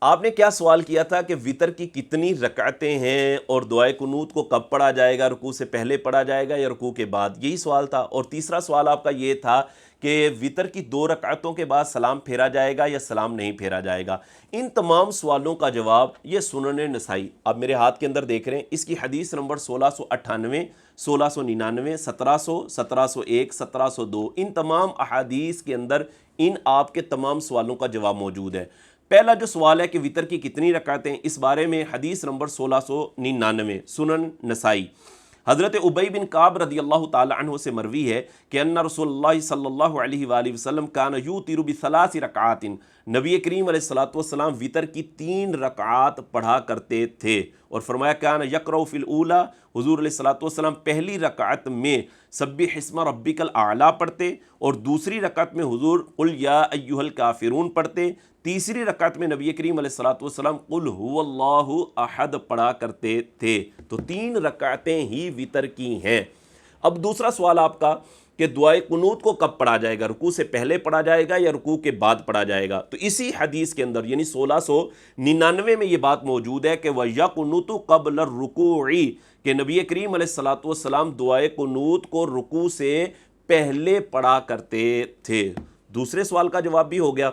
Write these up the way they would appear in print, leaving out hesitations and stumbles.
آپ نے کیا سوال کیا تھا کہ وطر کی کتنی رکعتیں ہیں اور دعائے قنوت کو کب پڑھا جائے گا، رکوع سے پہلے پڑھا جائے گا یا رکوع کے بعد، یہی سوال تھا۔ اور تیسرا سوال آپ کا یہ تھا کہ وطر کی 2 رکعتوں کے بعد سلام پھیرا جائے گا یا سلام نہیں پھیرا جائے گا۔ ان تمام سوالوں کا جواب یہ سنن نسائی، آپ میرے ہاتھ کے اندر دیکھ رہے ہیں، اس کی حدیث نمبر 1698، 1699، 1700، 1701، 1702، ان تمام احادیث کے اندر ان آپ کے تمام سوالوں کا جواب موجود ہے۔ پہلا جو سوال ہے کہ وطر کی کتنی رکعتیں، اس بارے میں حدیث نمبر 1699 سنن نسائی، حضرت ابی بن کعب رضی اللہ تعالی عنہ سے مروی ہے کہ ان رسول اللہ صلی اللہ علیہ وآلہ وسلم کان یوتر بثلاث رکعات، نبی کریم علیہ الصلوۃ والسلام وطر کی 3 رکعات پڑھا کرتے تھے، اور فرمایا کان یقرأ فی الاولی، حضور علیہ الصلوۃ والسلام پہلی رکعت میں سبح اسم ربک الاعلی پڑھتے، اور دوسری رکعت میں حضور قل یا ایھا الکافرون پڑھتے، تیسری رکعت میں نبی کریم علیہ الصلوۃ والسلام قل ھو اللہ احد پڑھا کرتے تھے۔ تو 3 رکعتیں ہی وطر کی ہیں۔ اب دوسرا سوال آپ کا کہ دعائے قنوت کو کب پڑھا جائے گا، رکوع سے پہلے پڑھا جائے گا یا رکوع کے بعد پڑھا جائے گا؟ تو اسی حدیث کے اندر یعنی 1699 میں یہ بات موجود ہے کہ وَيَقْنُتُ قَبْلَ الرُّكُوعِ، کہ نبی کریم علیہ الصلوۃ والسلام دعائے قنوت کو رکوع سے پہلے پڑھا کرتے تھے۔ دوسرے سوال کا جواب بھی ہو گیا۔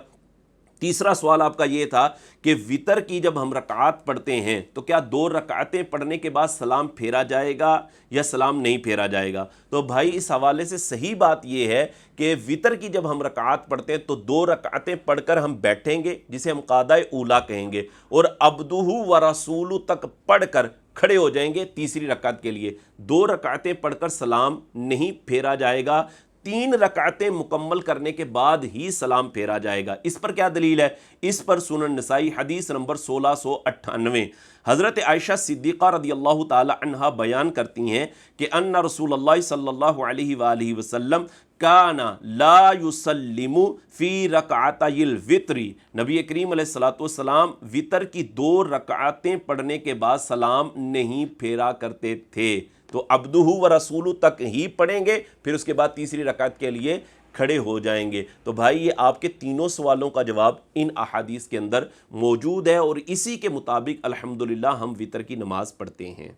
تیسرا سوال آپ کا یہ تھا کہ وطر کی جب ہم رکعات پڑھتے ہیں تو کیا 2 رکعتیں پڑھنے کے بعد سلام پھیرا جائے گا یا سلام نہیں پھیرا جائے گا؟ تو بھائی اس حوالے سے صحیح بات یہ ہے کہ وطر کی جب ہم رکعات پڑھتے ہیں تو 2 رکعتیں پڑھ کر ہم بیٹھیں گے، جسے ہم قعدہ اولیٰ کہیں گے، اور عبدہ و رسولہ تک پڑھ کر کھڑے ہو جائیں گے تیسری رکعت کے لیے۔ 2 رکعتیں پڑھ کر سلام نہیں پھیرا جائے گا، 3 رکعتیں مکمل کرنے کے بعد ہی سلام پھیرا جائے گا۔ اس پر کیا دلیل ہے؟ اس پر سنن نسائی حدیث نمبر 1698، حضرت عائشہ صدیقہ رضی اللہ تعالی عنہا بیان کرتی ہیں کہ ان رسول اللہ صلی اللہ علیہ وآلہ وسلم کان لا یسلم فی رکعتی الوتر، نبی کریم علیہ الصلوۃ والسلام وطر کی 2 رکعتیں پڑھنے کے بعد سلام نہیں پھیرا کرتے تھے۔ تو عبدہ و رسولہ تک ہی پڑھیں گے، پھر اس کے بعد تیسری رکعت کے لیے کھڑے ہو جائیں گے۔ تو بھائی یہ آپ کے تینوں سوالوں کا جواب ان احادیث کے اندر موجود ہے، اور اسی کے مطابق الحمدللہ ہم وطر کی نماز پڑھتے ہیں۔